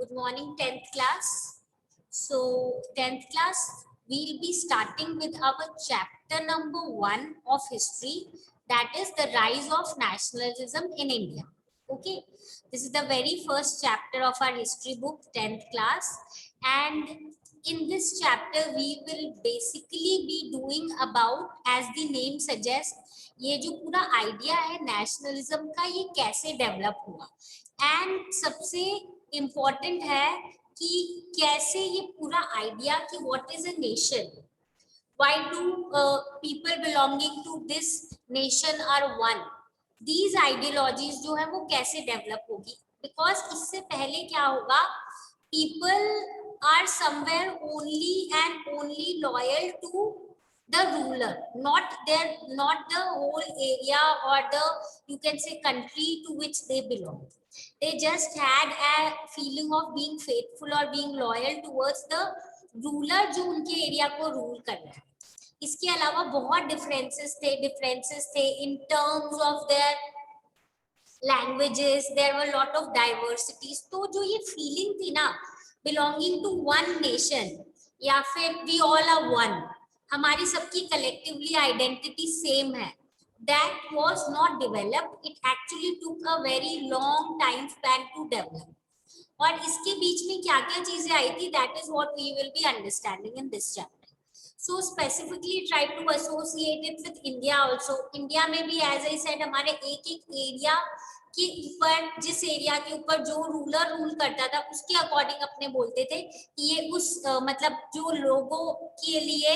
Good morning, 10th class. So, 10th class, we'll be starting with our chapter number 1 of history, that is the rise of nationalism in India. Okay, this is the very first chapter of our history book, 10th class, and in this chapter, we will basically be doing about, as the name suggests, ये जो पूरा idea है nationalism का ये कैसे develop हुआ and सबसे important है कि कैसे ये पूरा आइडिया कि what is a nation, why do people belonging to this nation are one, these ideologies जो है वो कैसे डेवलप होगी, बिकॉज इससे पहले क्या होगा, people are somewhere only and only loyal to the ruler, not the whole area or the, you can say, country to which they belong. They just had a feeling of being faithful or being loyal towards the ruler जो उनके area को rule कर रहा है. इसके अलावा बहुत differences थे in terms of their languages, there were lot of diversities. तो जो ये feeling थी ना, belonging to one nation या फिर we all are one, हमारी सबकी collectively identity same है, that was not developed. It actually took a very long time span to develop. और इसके बीच में क्या क्या चीजें आई थी, that is what we will be understanding in this chapter. So specifically try to associate it with India also. India में भी as I said हमारे एक एक एरिया के ऊपर, जिस एरिया के ऊपर जो रूलर रूल करता था उसके अकॉर्डिंग अपने बोलते थे कि ये उस मतलब जो लोगों के लिए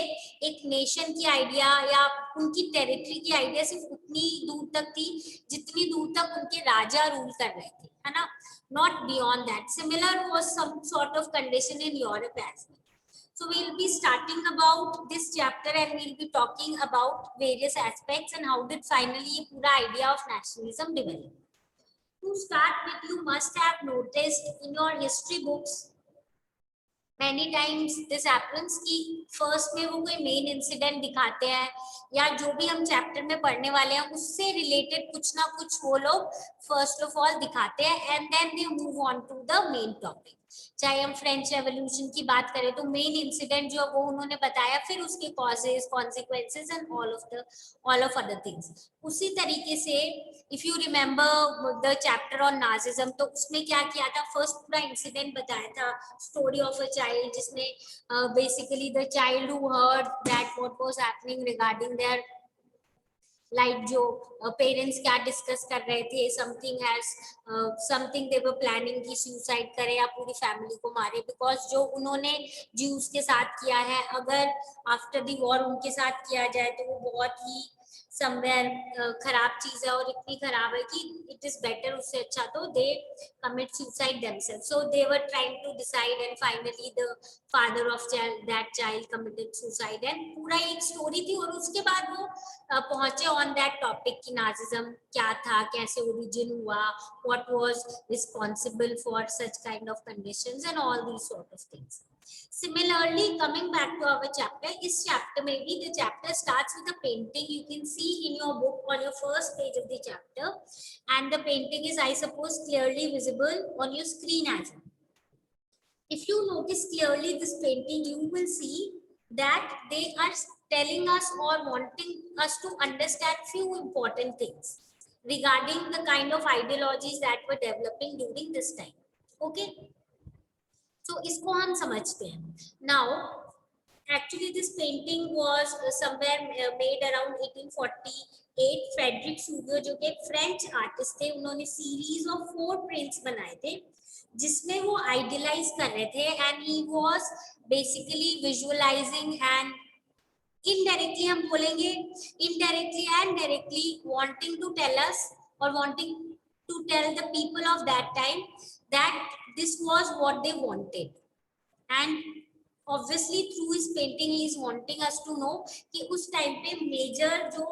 एक नेशन की आइडिया या उनकी टेरिटरी की आइडिया सिर्फ उतनी दूर तक थी जितनी दूर तक उनके राजा रूल कर रहे थे, है ना, not beyond that. Similar was some sort of condition in Europe as well. So we'll be starting about this chapter and we'll be talking about various aspects and how did finally a pura idea of nationalism develop. To start with, you must have noticed in your history books many times this happens कि first में वो कोई main incident दिखाते हैं या जो भी हम चैप्टर में पढ़ने वाले हैं उससे रिलेटेड कुछ ना कुछ वो लोग फर्स्ट ऑफ ऑल दिखाते हैं and then they move on to the main topic. चाहे हम फ्रेंच रेवोल्यूशन की बात करें तो मेन इंसिडेंट जो वो उन्होंने बताया, फिर उसके causes, consequences and all of other things. उसी तरीके से if you remember the chapter on Nazism, तो उसमें क्या किया था, फर्स्ट पूरा इंसिडेंट बताया था, स्टोरी ऑफ अ चाइल्ड, जिसमें basically the child who heard that what was happening regarding their like जो पेरेंट्स क्या डिस्कस कर रहे थे, समथिंग दे वर प्लानिंग की सुसाइड करे या पूरी फैमिली को मारे, बिकॉज जो उन्होंने ज्यूज के साथ किया है अगर आफ्टर द वॉर उनके साथ किया जाए तो वो बहुत ही समवेयर खराब चीज है और इतनी खराब है कि इट इज बेटर, उससे अच्छा तो they commit suicide themselves. So they were trying to decide and finally the father of that child committed suicide and पूरा एक स्टोरी थी. और उसके बाद वो पहुंचे ऑन दैट टॉपिक कि नाजिज्म क्या था, कैसे ओरिजिन हुआ, what was responsible for such kind of conditions and all these sort of things. Similarly, coming back to our chapter, इस chapter में भी the chapter starts with a painting. You can see in your book on your first page of the chapter, and the painting is, I suppose, clearly visible on your screen as well. If you notice clearly this painting, you will see that they are telling us or wanting us to understand few important things regarding the kind of ideologies that were developing during this time. Okay, so इसको हम समझते हैं. Now actually this painting was somewhere made around 1848. Frederick सूवियो जो कि French artist थे, उन्होंने series of 4 prints बनाए थे जिसमें वो आइडियलाइज कर रहे थे and he was basically visualising and indirectly, हम बोलेंगे indirectly and directly, wanting to tell us और wanting to tell the people of that time that this was what they wanted. And obviously through his painting he is wanting us to know कि उस time पे major जो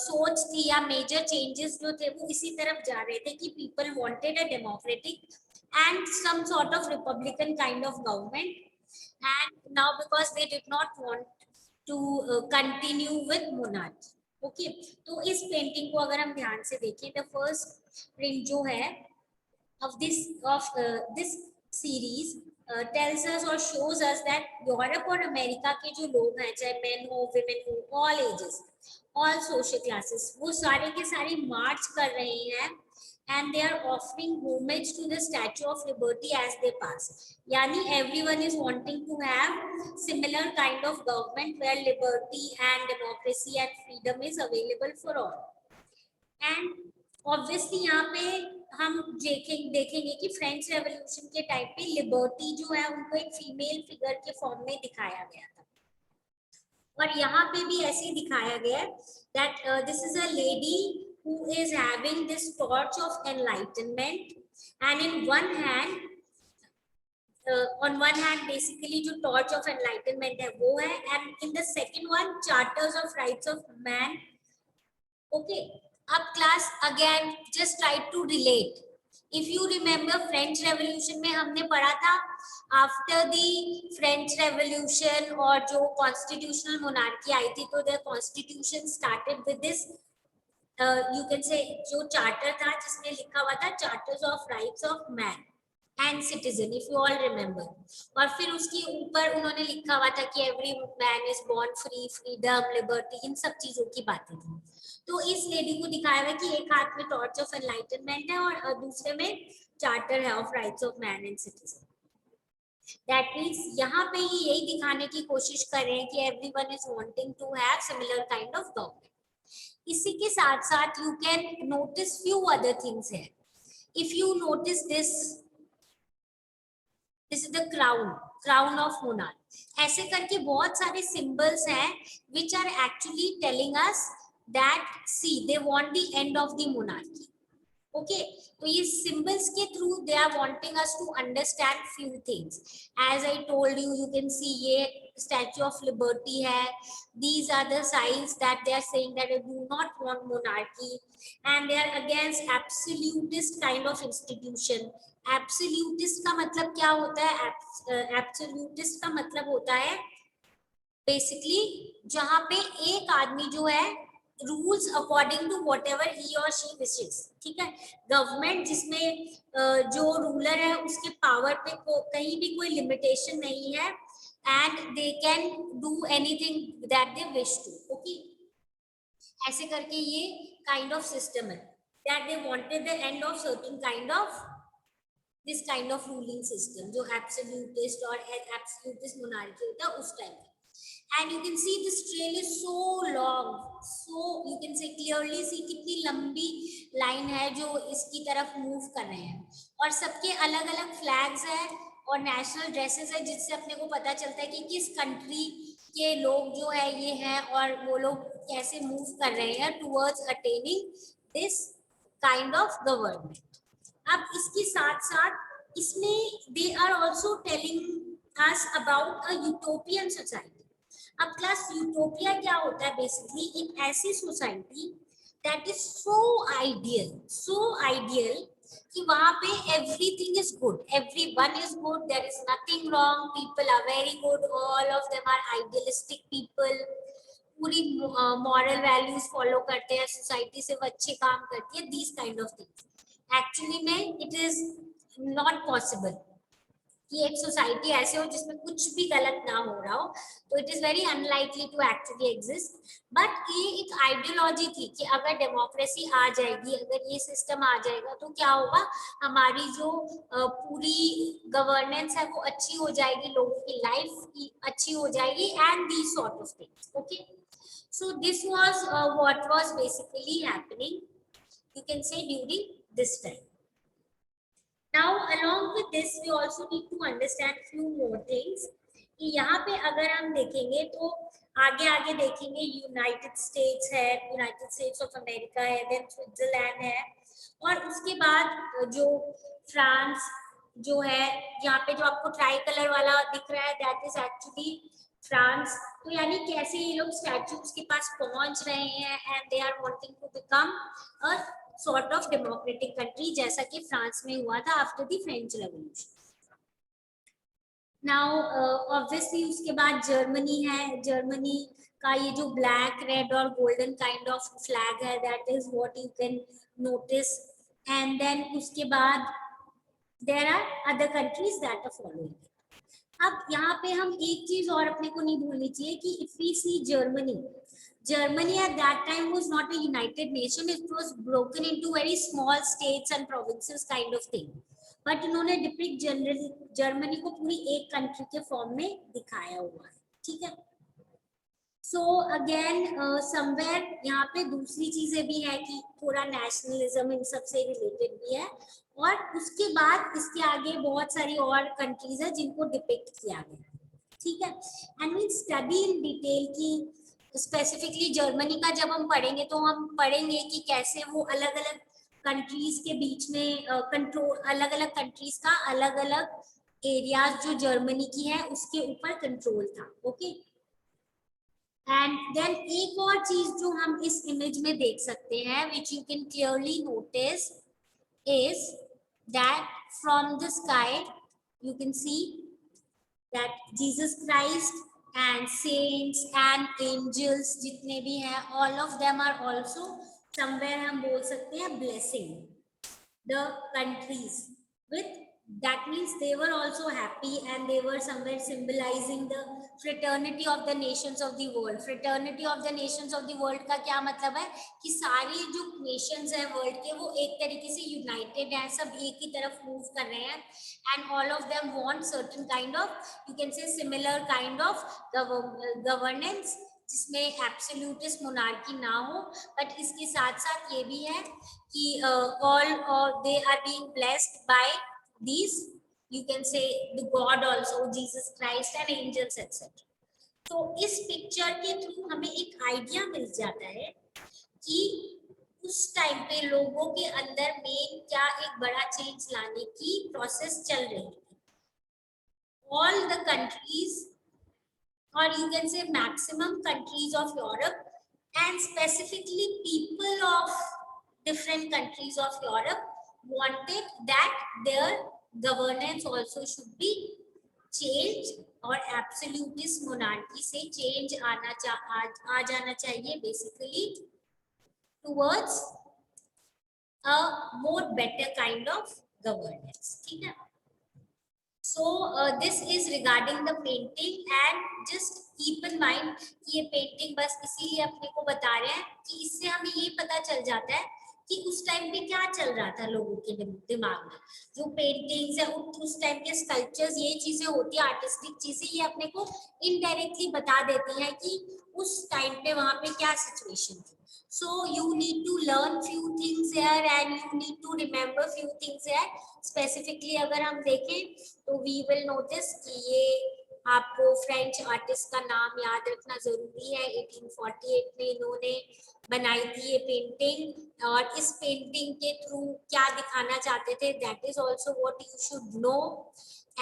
सोच थी या major changes जो थे वो इसी तरफ जा रहे थे कि people wanted a democratic and some sort of republican kind of government, and now because they did not want to continue with monarchy. Okay, तो इस पेंटिंग को अगर हम ध्यान से देखें, the first print जो है of this series tells us or shows us that Europe और अमेरिका के जो लोग हैं, चाहे men हो, women हो, all ages, all social classes, वो सारे के सारे मार्च कर रहे हैं and they are offering homage to the Statue of Liberty as they pass. Yani everyone is wanting to have similar kind of government where liberty and democracy and freedom is available for all. And obviously यहाँ पे हम देखेंगे कि French revolution के time पे liberty जो है उनको एक फीमेल फिगर के फॉर्म में दिखाया गया था, और यहाँ पे भी ऐसे ही दिखाया गया है that this is a lady who is having this torch of enlightenment, and in one hand on one hand basically जो torch of enlightenment है वो है, and in the second one charters of rights of man. Okay, अब class again just try to relate. If you remember French Revolution में हमने पढ़ा था after the French Revolution और जो constitutional monarchy आई थी, तो the constitution started with this you can say जो charter था जिसमें लिखा हुआ था charters of rights of man and citizen, if you all remember. और फिर उसके ऊपर उन्होंने लिखा हुआ था कि every man is born free, freedom, liberty, इन सब चीजों की बातें थी. तो इस लेडी को दिखाया हुआ कि एक हाथ में टॉर्च ऑफ एनलाइटनमेंट है और दूसरे में चार्टर है of rights of man and citizen. That means यहाँ पे ही यही दिखाने की कोशिश कर रहे हैं कि everyone is wanting to have similar kind of government. इसी के साथ साथ you can notice few other things है. If you notice this is the crown of monarch. ऐसे करके बहुत सारे सिंबल्स हैं which are actually telling us that see they want the end of the monarchy. Okay, तो ये symbols के through they are wanting us to understand few things. As I told you, you can see ये Statue of Liberty है. These are the signs that they are saying that they do not want monarchy and they are against absolutist kind of institution. Absolutist का मतलब क्या होता है? Absolutist का मतलब होता है basically जहाँ पे एक आदमी जो है rules according to whatever he or she wishes. ठीक है, गवर्नमेंट जिसमें जो रूलर है उसके पावर पे कहीं भी कोई लिमिटेशन नहीं है and they can do anything that they wish to. Okay, ऐसे करके ये काइंड ऑफ सिस्टम है that they wanted the end of certain kind of this kind of ruling system जो एब्सोल्यूटिस्ट और एब्सोल्यूटिस्ट मोनार्की होता है उस टाइम पे. And you can see this trail is so long, so you can say clearly see कितनी लंबी line है जो इसकी तरफ मूव कर रहे हैं, और सबके अलग अलग फ्लैग्स है और नेशनल ड्रेसेस है जिससे अपने को पता चलता है कि किस कंट्री के लोग जो है ये हैं और वो लोग कैसे मूव कर रहे हैं towards attaining this kind of government. अब इसके साथ साथ इसमें they are also telling us about a utopian society. अब क्लास यूटोपिया क्या होता है? बेसिकली एक ऐसी society that is so ideal कि वहां पे everything is good, everyone is good, there is nothing wrong, people are very good, all of them are idealistic people, पूरी मॉरल वैल्यूज फॉलो करते हैं, सोसाइटी से वो अच्छे काम करती है, these kind of things. Actually में इट इज नॉट पॉसिबल कि एक सोसाइटी ऐसे हो जिसमें कुछ भी गलत ना हो रहा हो, तो it is very unlikely to actually exist. But ये एक आइडियोलॉजी थी कि अगर डेमोक्रेसी आ जाएगी, अगर ये सिस्टम आ जाएगा तो क्या होगा, हमारी जो पूरी गवर्नेंस है वो अच्छी हो जाएगी, लोगों की लाइफ अच्छी हो जाएगी and these sort of things. Okay, so this was what was basically happening, you can say during this time. Now along with this we also need to understand few more things कि यहाँ पे अगर हम देखेंगे तो आगे आगे देखेंगे यूनाइटेड स्टेट्स है, यूनाइटेड स्टेट्स ऑफ अमेरिका है, देन स्विट्जरलैंड है, और उसके बाद जो फ्रांस जो है, यहाँ पे जो आपको ट्राई कलर वाला दिख रहा है दैट इज एक्चुअली फ्रांस. तो यानी कैसे ये लोग स्टैच्यूज के पास पहुंच रहे हैं and they are wanting to become a sort of democratic country जैसा कि फ्रांस में हुआ था after the French revolution. Now obviously उसके बाद जर्मनी है. जर्मनी का ये जो ब्लैक, रेड और गोल्डन काइंड ऑफ फ्लैग है that is what you can notice. And then उसके बाद there are other countries that are following it. अब यहाँ पे हम एक चीज और अपने को नहीं भूलनी चाहिए कि if we see Germany at that time was not a united nation. It was broken into very small states and provinces kind of thing. But इन्होंने डिपिक्ट जनरली जर्मनी को पूरी एक कंट्री के फॉर्म में दिखाया हुआ है, ठीक है. सो अगेन समवेयर यहाँ पे दूसरी चीजें भी है कि थोड़ा नेशनलिज्म इन सब से रिलेटेड भी है, और उसके बाद इसके आगे बहुत सारी और कंट्रीज है जिनको डिपिक्ट किया गया है, ठीक है. And we study in detail की स्पेसिफिकली जर्मनी का जब हम पढ़ेंगे तो हम पढ़ेंगे कि कैसे वो अलग अलग कंट्रीज के बीच में कंट्रोल, अलग अलग कंट्रीज का अलग अलग एरियाज जो जर्मनी की है उसके ऊपर कंट्रोल था, ओके. एंड देन एक और चीज जो हम इस इमेज में देख सकते हैं which you can clearly notice is that from the sky you can see that Jesus Christ and saints and angels जितने भी हैं all of them are also somewhere हम बोल सकते हैं blessing the countries with, that means they were also happy and they were somewhere symbolizing the fraternity of the nations of the world. Fraternity of the nations of the world का क्या मतलब है कि सारी जो nations है world के वो एक तरीके से united हैं, सब एक ही तरफ move कर रहे हैं, and all of them want certain kind of, you can say similar kind of governance जिसमें एब्सोल्यूटिस्ट मोनार्की ना हो, बट इसके साथ साथ ये भी है कि all they are being blessed by these, you can say the God also, Jesus Christ and angels etc. तो इस पिक्चर के थ्रू हमें एक आइडिया मिल जाता है कि उस टाइम पे लोगों के अंदर मेन क्या एक बड़ा चेंज लाने की प्रोसेस चल रही है. All the countries, or you can say maximum countries of Europe, and specifically people of different countries of Europe wanted that their governance also should be changed, और absolutist monarchy से change आ जाना चाहिए basically towards a more better kind of governance, ठीक है. So this is regarding the painting, and just keep in mind कि ये painting बस इसीलिए अपने को बता रहे हैं कि इससे हमें ये पता चल जाता है कि उस टाइम पे क्या चल रहा था लोगों के दिमाग में. जो पेंटिंग्स है उस टाइम के स्कल्पचर्स, ये चीजें होती है आर्टिस्टिक चीजें, ये अपने को इनडायरेक्टली बता देती हैं कि उस टाइम पे वहां पे क्या सिचुएशन थी. So you need to learn few things here and you need to remember few things here. Specifically अगर हम देखें तो we will notice कि ये आपको फ्रेंच आर्टिस्ट का नाम याद रखना जरूरी है. 1848 में इन्होंने बनाई थी ये पेंटिंग, और इस पेंटिंग के थ्रू क्या दिखाना चाहते थे, that is also what you should know.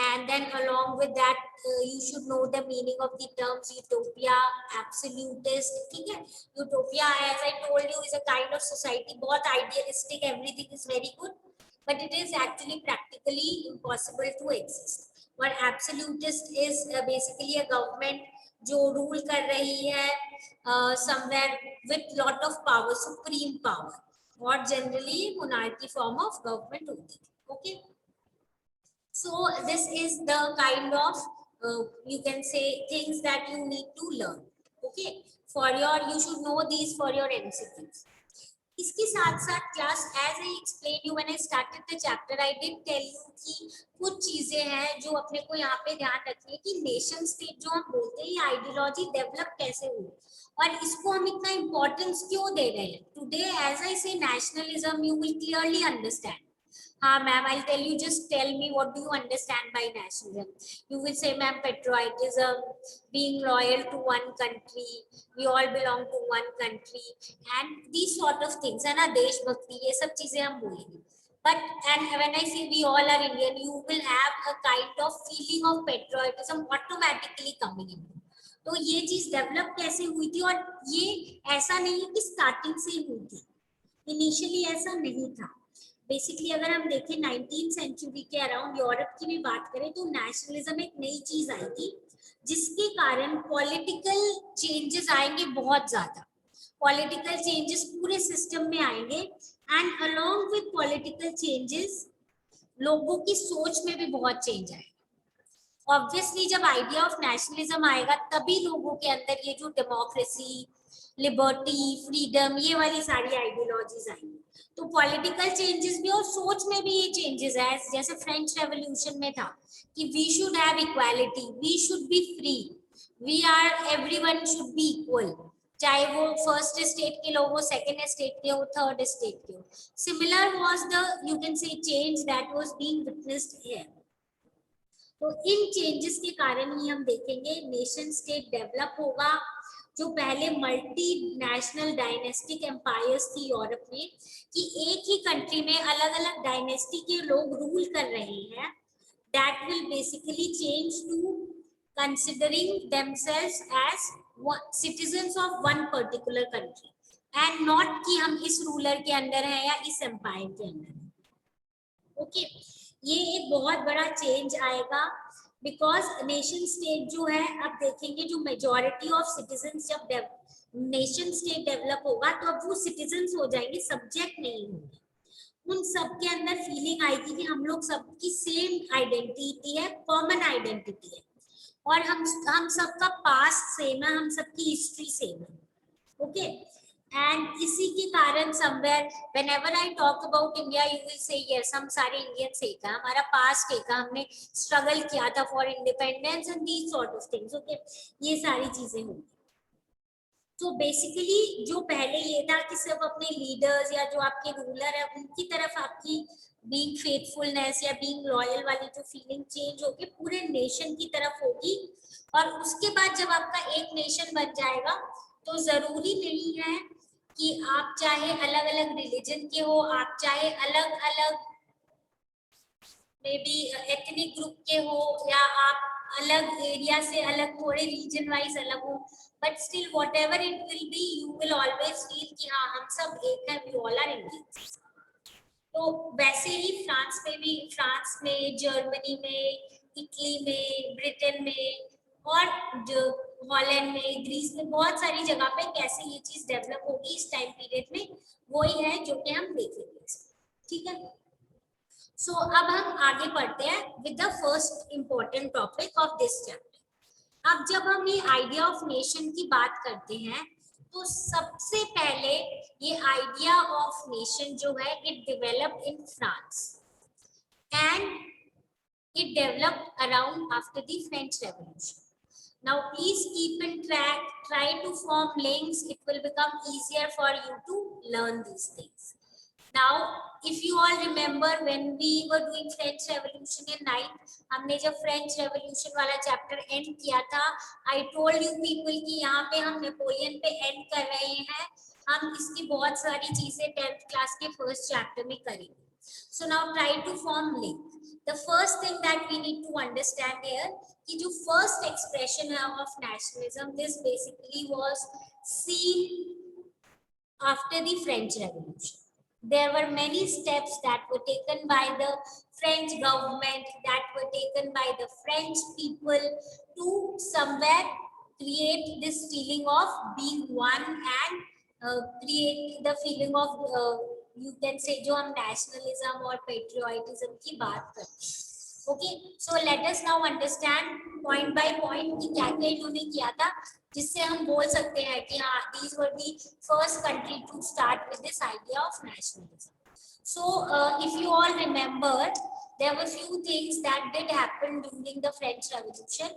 And then along with that you should know the meaning of the terms utopia, absolutist, ठीक है. Utopia as I told you is a kind of society, बहुत idealistic, everything is very good, but it is actually practically impossible to exist. और absolutist is basically a government जो rule कर रही है somewhere with lot of power, supreme power, और generally monarchy form of government होती है, okay. So this is the kind of you can say things that you need to learn, okay, for your, you should know these for your MCQs. इसके साथ साथ class as I explained you when I started the chapter, I did tell you कि कुछ चीजें हैं जो अपने को यहाँ पे ध्यान रखनी है कि नेशन स्टेट जो हम बोलते हैं ये आइडियोलॉजी डेवलप कैसे हुई और इसको हम इतना इम्पोर्टेंस क्यों दे रहे हैं. Today as I say nationalism, you will clearly understand. हाँ ma'am, I'll tell you, just tell me what do you understand by nationalism. You will say ma'am, patriotism, being loyal to one country, we all belong to one country, and these sort of things, है ना, देशभक्ति, ये सब चीजें हम बोलेंगे. But and when I say we all are Indian, you will have a kind of feeling of patriotism automatically coming in. तो ये चीज डेवलप कैसे हुई थी, और ये ऐसा नहीं कि स्टार्टिंग से हुई थी, इनिशियली ऐसा नहीं था. बेसिकली अगर हम देखें 19th सेंचुरी के अराउंड यूरोप की भी बात करें तो नेशनलिज्म एक नई चीज आई थी जिसके कारण पॉलिटिकल चेंजेस आएंगे, बहुत ज्यादा पॉलिटिकल चेंजेस पूरे सिस्टम में आएंगे, and along with political changes लोगों की सोच में भी बहुत चेंज आएगा। ऑब्वियसली जब आइडिया ऑफ नेशनलिज्म आएगा तभी लोगों के अंदर ये जो डेमोक्रेसी, लिबर्टी, फ्रीडम, ये वाली सारी आइडियोलॉजीज आएंगी। तो पॉलिटिकल चेंजेस भी और सोच में भी ये चेंजेस है। जैसे फ्रेंच रेवोल्यूशन में था कि we should have equality, we should be free, we are, everyone should be equal, चाहे वो फर्स्ट स्टेट के लोग हो, सेकेंड स्टेट के हो, थर्ड स्टेट के हो। Similar was the, you can से, change that was being witnessed here. तो इन चेंजेस के कारण ही हम देखेंगे नेशन स्टेट डेवलप होगा। जो पहले मल्टी नेशनल डायनेस्टिक एम्पायर्स थी यूरोप में, कि एक ही कंट्री में अलग अलग डायनेस्टी के लोग रूल कर रहे हैं, that will basically change to considering themselves as citizens of one particular country and not कि हम इस रूलर के अंदर हैं या इस एम्पायर के अंदर हैं। ओके, ये एक बहुत बड़ा चेंज आएगा बिकॉज नेशन स्टेट जो है, अब देखेंगे जो मेजॉरिटी ऑफ सिटीजन्स, जब नेशन स्टेट डेवलप होगा तो अब वो सिटीजन्स हो जाएंगे, सब्जेक्ट नहीं होंगे। उन सब के अंदर फीलिंग आएगी कि हम लोग सबकी सेम आइडेंटिटी है, कॉमन आइडेंटिटी है, और हम सबका पास्ट सेम है, हम सबकी हिस्ट्री सेम है। ओके, एंड इसी के कारण somewhere whenever I talk about India you will say yes, हम सारे इंडियंस एक है, हमारा पास्ट एक है, हमने स्ट्रगल किया था for independence and these sort of things. Okay, ये सारी चीजें होंगी। तो बेसिकली जो पहले ये था कि सिर्फ अपने लीडर्स या जो आपके रूलर है उनकी तरफ आपकी बीइंग फेथफुलनेस या बीइंग लॉयल वाली जो फीलिंग चेंज होगी पूरे नेशन की तरफ होगी। और उसके बाद जब आपका एक नेशन बन जाएगा तो जरूरी नहीं है कि आप चाहे अलग अलग रिलीजन के हो, आप चाहे अलग अलग मे बी एथनिक ग्रुप के हो, या आप अलग एरिया से अलग, थोड़े रीजन वाइज अलग हो, but still what ever it will be, you will always feel कि हाँ हम सब एक है, वी ऑल आर इंडियंस। तो वैसे ही फ्रांस में भी, फ्रांस में, जर्मनी में, इटली में, ब्रिटेन में, और जो हॉलैंड में, ग्रीस में, बहुत सारी जगह पे कैसे ये चीज डेवलप होगी इस टाइम पीरियड में, वही है जो कि हम देखेंगे। ठीक है, सो अब हम आगे बढ़ते हैं with the first important topic of this chapter. अब जब हम ये आइडिया ऑफ नेशन की बात करते हैं तो सबसे पहले ये आइडिया ऑफ नेशन जो है it developed in France and it developed around after the French revolution. Now please keep in track, try to form links, it will become easier for you to learn these things. Now if you all remember when we were doing French Revolution in 9th, हमने जब French Revolution वाला chapter and किया था, I told you people कि यहाँ पे हम Napoleon पे एंड कर रहे हैं, हम इसकी बहुत सारी चीजें 10th क्लास के फर्स्ट चैप्टर में करेंगे। So now try to form link. The first thing that we need to understand here कि जो first expression है of nationalism, this basically was seen after the French Revolution. There were many steps that were taken by the French government, that were taken by the French people to somewhere create this feeling of being one and create the feeling of you can say जो हम nationalism और patriotism की बात करते हैं। Okay, so let us now understand point by point कि क्या क्या इन्होंने किया था जिससे हम बोल सकते हैं कि हाँ these were the first country to start with this idea of nationalism. So if you all remember, there were few things that did happen during the French Revolution,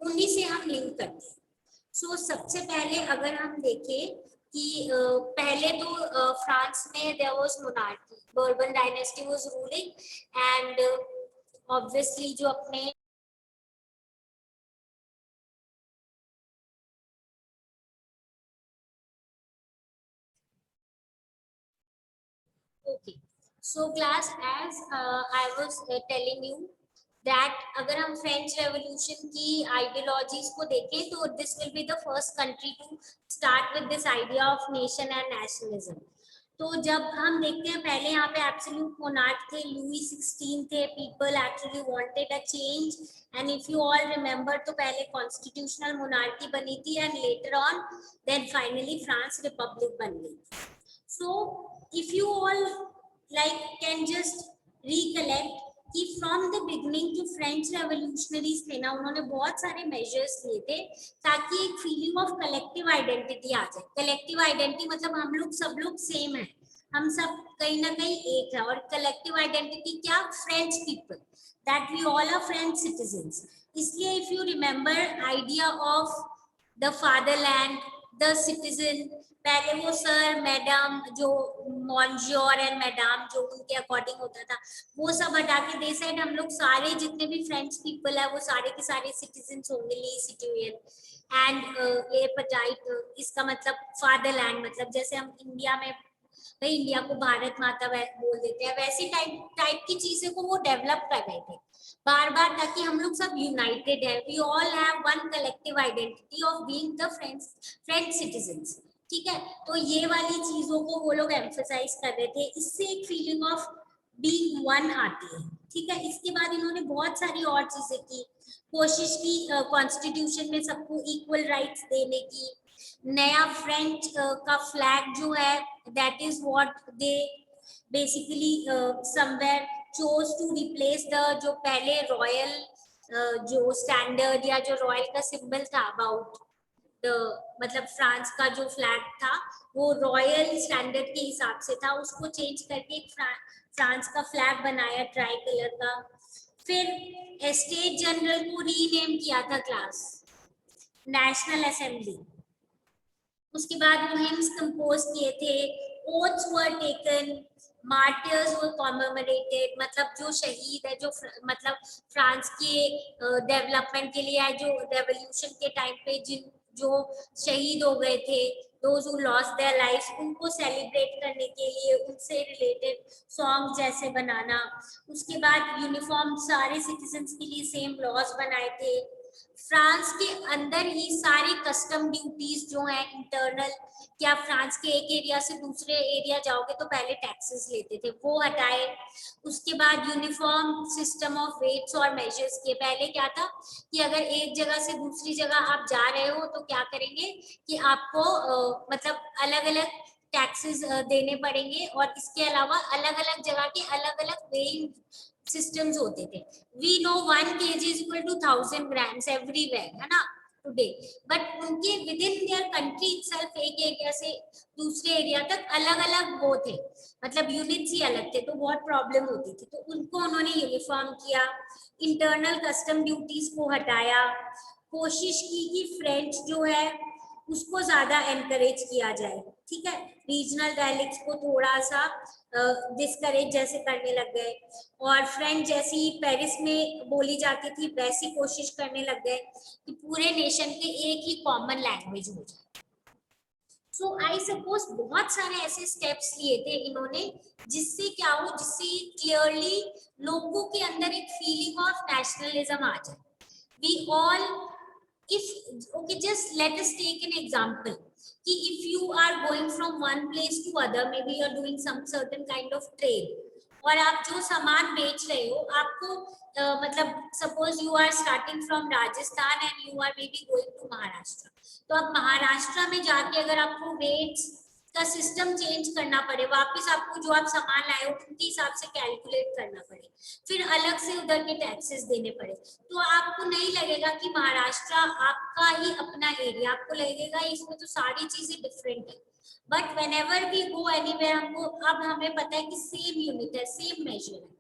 उन्हीं से हम लिंक करते हैं। So सबसे पहले अगर हम देखें कि पहले तो फ्रांस में there was monarchy, Bourbon dynasty was ruling and obviously जो अपने okay, so class as I was telling you that अगर हम फ्रेंच रेवोल्यूशन की आइडियोलॉजीज को देखें तो this will be the first country to start with this idea of nation and nationalism. तो जब हम देखते हैं पहले यहाँ पे एब्सोल्यूट मोनार्क थे, लुई 16 थे, people actually wanted a change and if you all remember तो पहले कॉन्स्टिट्यूशनल मोनार्की बनी थी and later on then finally France republic बन गई। So if you all like can just recollect कि फ्रॉम द बिगनिंग जो French revolutionaries थे ना, उन्होंने बहुत सारे मेजर्स लिए थे ताकि एक फीलिंग ऑफ कलेक्टिव आइडेंटिटी आ जाए। कलेक्टिव आइडेंटिटी मतलब हम लोग सब लोग सेम है, हम सब कहीं ना कहीं एक है। और कलेक्टिव आइडेंटिटी क्या, French people, that we all are French citizens. इसलिए if you remember idea of the fatherland, the citizen, पहले वो सर मैडम जो मॉन्जियोर एंड मैडम जो उनके अकॉर्डिंग होता था, वो सब हटा के दे साइड हम लोग सारे जितने भी फ्रेंच पीपल है वो सारे के सारे सिटीजन्स होंगे, ली सिटीजन एंड ए पटाइट, इसका मतलब फादरलैंड, मतलब जैसे हम इंडिया में भाई इंडिया को भारत माता बोल देते हैं, वैसी टाइप टाइप की चीजें को वो डेवलप कर रहे थे बार बार, ताकि हम लोग सब यूनाइटेड है, we all have one collective identity of being the French citizens. ठीक है, तो ये वाली चीजों को वो लोग एम्फसाइज कर रहे थे, इससे एक फीलिंग ऑफ बीइंग वन आती है। ठीक है, इसके बाद इन्होंने बहुत सारी और चीजें की, कोशिश की कॉन्स्टिट्यूशन में सबको इक्वल राइट्स देने की। नया फ्रेंच का फ्लैग जो है, that is what they basically somewhere chose to replace the जो पहले रॉयल जो स्टैंडर्ड या जो रॉयल का सिंबल था अबाउट द, मतलब फ्रांस का जो फ्लैग था वो रॉयल स्टैंडर्ड के हिसाब से था, उसको चेंज करके एक फ्रांस का फ्लैग बनाया ट्राई कलर का। फिर स्टेट जनरल को रीनेम किया था क्लास नेशनल असेंबली। उसके बाद वो हिम्स कंपोज किए थे, oaths were taken, martyrs were commemorated, मतलब जो शहीद है जो मतलब फ्रांस के डेवलपमेंट के लिए, जो रेवोल्यूशन के टाइम पे जिन जो शहीद हो गए थे, those who lost their lives, उनको सेलिब्रेट करने के लिए उनसे रिलेटेड सॉन्ग जैसे बनाना। उसके बाद यूनिफॉर्म सारे सिटीजन्स के लिए सेम लॉज बनाए थे। फ्रांस के अंदर ही सारी कस्टम ड्यूटीज जो है इंटरनल, क्या फ्रांस के एक एरिया से दूसरे एरिया जाओगे तो पहले टैक्सेस लेते थे, वो हटाए। उसके बाद यूनिफॉर्म सिस्टम ऑफ वेट्स और मेजर्स के, पहले क्या था कि अगर एक जगह से दूसरी जगह आप जा रहे हो तो क्या करेंगे कि आपको मतलब अलग अलग टैक्सेस देने पड़ेंगे, और इसके अलावा अलग अलग जगह के अलग अलग वेइंग सिस्टम्स होते थे। We know 1 kg is equal to 1000 grams everywhere, है ना टुडे, बट उनके with in their country itself एक एरिया से दूसरे एरिया तक अलग अलग वो थे, मतलब यूनिट्स ही अलग थे, तो बहुत प्रॉब्लम होती थी, तो उनको उन्होंने यूनिफॉर्म किया। इंटरनल कस्टम ड्यूटीज को हटाया, कोशिश की कि फ्रेंच जो है उसको ज्यादा एनकरेज किया जाए। ठीक है, रीजनल डायलेक्ट्स को थोड़ा सा डिस्करेज जैसे करने लग गए, और फ्रेंच जैसी पेरिस में बोली जाती थी वैसी कोशिश करने लग गए कि पूरे नेशन के एक ही कॉमन लैंग्वेज हो जाए। सो आई सपोज बहुत सारे ऐसे स्टेप्स लिए थे इन्होंने, जिससे क्या हो, जिससे क्लियरली लोगों के अंदर एक फीलिंग ऑफ नेशनलिज्म आ जाए। We all, if okay, just let us take an example कि if you are going from one place to other, maybe you are doing some certain kind of trade, और आप जो सामान बेच रहे हो आपको मतलब suppose you are starting from Rajasthan and you are maybe going to Maharashtra, तो अब महाराष्ट्र में जाके अगर आपको वेट्स का सिस्टम चेंज करना पड़े, वापस आपको जो आप सामान लाए हो उनके हिसाब से कैलकुलेट करना पड़े, फिर अलग से उधर के टैक्सेस देने पड़े, तो आपको नहीं लगेगा कि महाराष्ट्र आपका ही अपना एरिया, आपको लगेगा इसमें तो सारी चीजें डिफरेंट है। But whenever we go anywhere, हमको अब हमें पता है कि सेम यूनिट है, सेम मेजर है।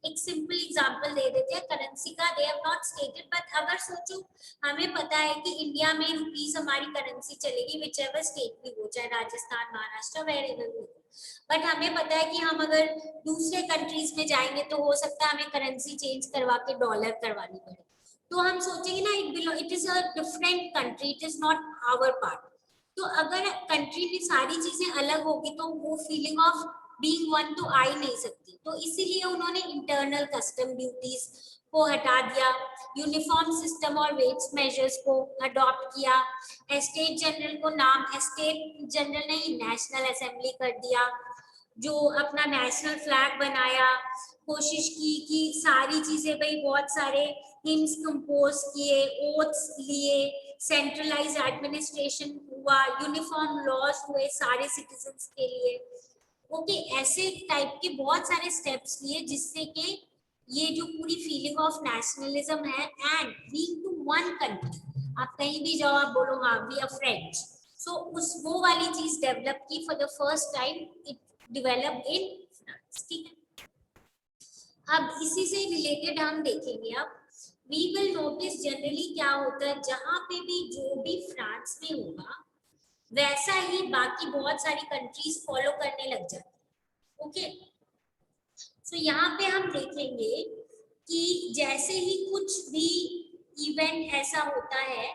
एक सिंपल एग्जांपल दे देते हैं करेंसी का, they have not stated, but अगर सोचो हमें पता है कि इंडिया में रुपीस हमारी करेंसी चलेगी विच एवर स्टेट भी हो, चाहे राजस्थान महाराष्ट्र वेर एवर हो, बट हमें पता है कि हम अगर दूसरे कंट्रीज में जाएंगे तो हो सकता है हमें करेंसी चेंज करवा के डॉलर करवानी पड़े, तो हम सोचेंगे ना it is a different country, it is not our part. तो अगर कंट्री में सारी चीजें अलग होगी तो वो फीलिंग ऑफ बीइंग वन तो आ ही नहीं सकती, तो इसीलिए उन्होंने इंटरनल कस्टम ड्यूटीज को हटा दिया, यूनिफॉर्म सिस्टम और वेट्स मेजर्स को अडॉप्ट किया, स्टेट जनरल को नाम स्टेट जनरल नहीं नेशनल असेंबली कर दिया, जो अपना नेशनल फ्लैग बनाया, कोशिश की कि सारी चीजें भाई बहुत सारे हिम्स कंपोज किए, ओथ्स लिए, सेंट्रलाइज एडमिनिस्ट्रेशन हुआ, यूनिफॉर्म लॉज हुए सारे सिटीजन्स के लिए। ओके, ऐसे टाइप के बहुत सारे स्टेप्स लिए जिससे कि ये जो पूरी फीलिंग ऑफ नेशनलिज्म है and being to one country, आप कहीं भी जाओ आप बोलो हाँ वी आर फ्रेंड्स, सो उस वो वाली चीज डेवलप की for the first time, it develop in France. ठीक है, अब इसी से रिलेटेड हम देखेंगे अब वी विल नोटिस जनरली क्या होता है, जहां पे भी जो भी फ्रांस में होगा वैसा ही बाकी बहुत सारी कंट्रीज फॉलो करने लग जाती है। ओके, सो यहाँ पे हम देखेंगे कि जैसे ही कुछ भी इवेंट ऐसा होता है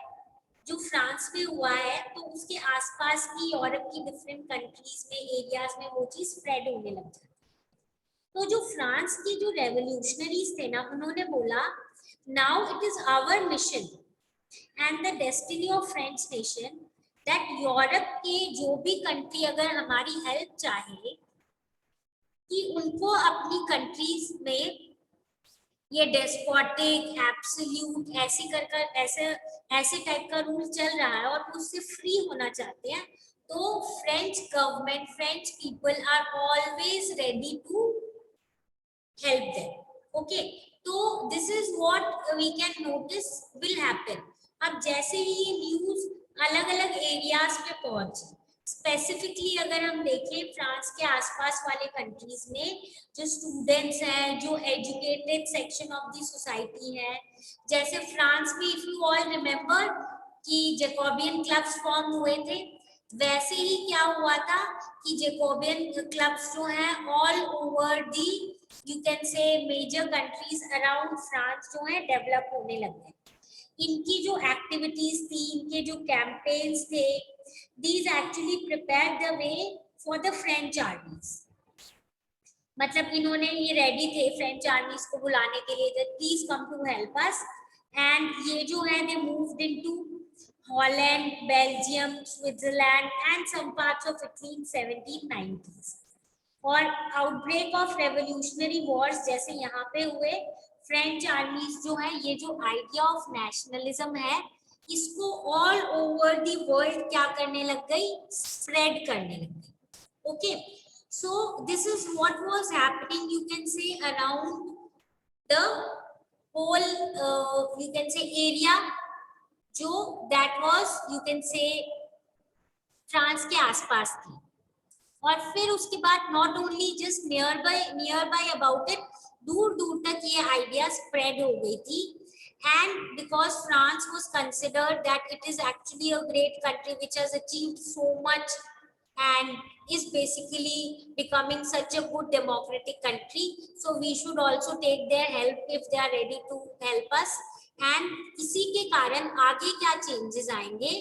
जो फ्रांस में हुआ है तो उसके आसपास की यूरोप की डिफरेंट कंट्रीज में एरियाज में वो चीज स्प्रेड होने लग जाती है। तो जो फ्रांस की जो रेवोल्यूशनरीज थे ना, उन्होंने बोला now it is our mission and the destiny of French nation that Europe के जो भी कंट्री अगर हमारी हेल्प चाहे कि उनको अपनी कंट्रीज में ये डेस्पोटिक एब्सोल्यूट ऐसी कर ऐसे टाइप का रूल चल रहा है और उससे फ्री होना चाहते हैं, तो French government French people are always ready to help them. Okay, तो this is what we can notice will happen. अब जैसे ही ये न्यूज अलग अलग एरियाज पे पहुंचे, स्पेसिफिकली अगर हम देखें फ्रांस के आसपास वाले कंट्रीज में जो स्टूडेंट्स हैं, जो educated section of the society है, जैसे फ्रांस में इफ यू ऑल रिमेम्बर कि जैकोबियन क्लब्स फॉर्म हुए थे, वैसे ही क्या हुआ था कि जैकोबियन क्लब्स जो हैं all over the you can say major countries around France जो है डेवलप होने लग गए। इनकी जो एक्टिविटीज थी, इनके जो कैंपेन्स थे, these actually prepared the way for the French armies। मतलब इन्होंने ये रेडी थे फ्रेंच आर्मीज को बुलाने के लिए, please come to help us, and ये जो है they moved into Holland, Belgium, Switzerland and some parts of Italy in 1790s। और आउटब्रेक ऑफ रेवोल्यूशनरी वॉर्स जैसे यहाँ पे हुए, फ्रेंच आर्मीज जो है ये जो आइडिया ऑफ नेशनलिज्म है इसको ऑल ओवर द वर्ल्ड क्या करने लग गई, स्प्रेड करने लग गई। Okay, so this is what was happening you can say around the whole you can say area जो that was you can say France के आसपास थी। और फिर उसके बाद not only just nearby about it, दूर दूर तक ये आइडिया स्प्रेड हो गई थी। And because France was considered that it is actually a great country which has achieved so much and is basically becoming such a good democratic country, so we should also take their help if they are ready to help us। and इसी के कारण आगे क्या changes आएंगे,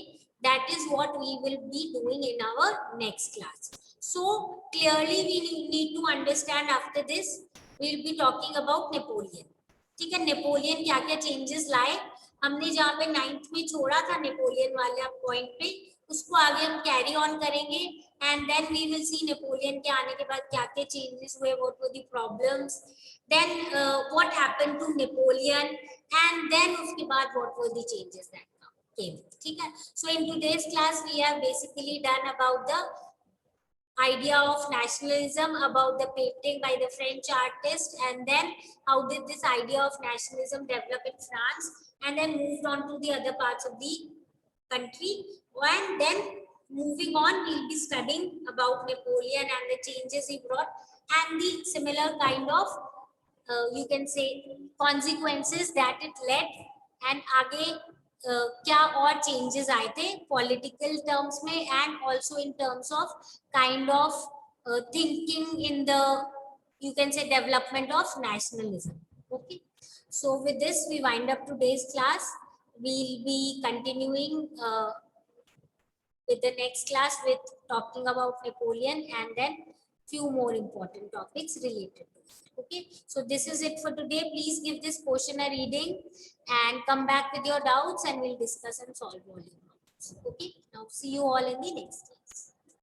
that is what we will be doing in our next class। so clearly we need to understand after this we will be talking about Napoleon। ठीक है, Napoleon क्या क्या चेंजेस लाए, हमने जहाँ पे 9th में छोड़ा था नेपोलियन वाले पॉइंट पे, उसको आगे हम कैरी ऑन करेंगे and then we will see Napoleon के आने के बाद क्या क्या चेंजेस हुए, what were the problems, then what happened to Napoleon and then उसके बाद what were the changes that came. ठीक है, so in today's class we have basically done about the idea of nationalism, about the painting by the French artist, and then how did this idea of nationalism develop in France, and then moved on to the other parts of the country, and then moving on we'll be studying about Napoleon and the changes he brought and the similar kind of you can say consequences that it led, and आगे क्या और changes आए थे political terms में and also in terms of kind of thinking in the you can say development of nationalism। okay, so with this we wind up today's class, we'll be continuing with the next class with talking about Napoleon and then few more important topics related to it। okay, so this is it for today, please give this portion a reading and come back with your doubts and we'll discuss and solve all your problems। okay, now see you all in the next class।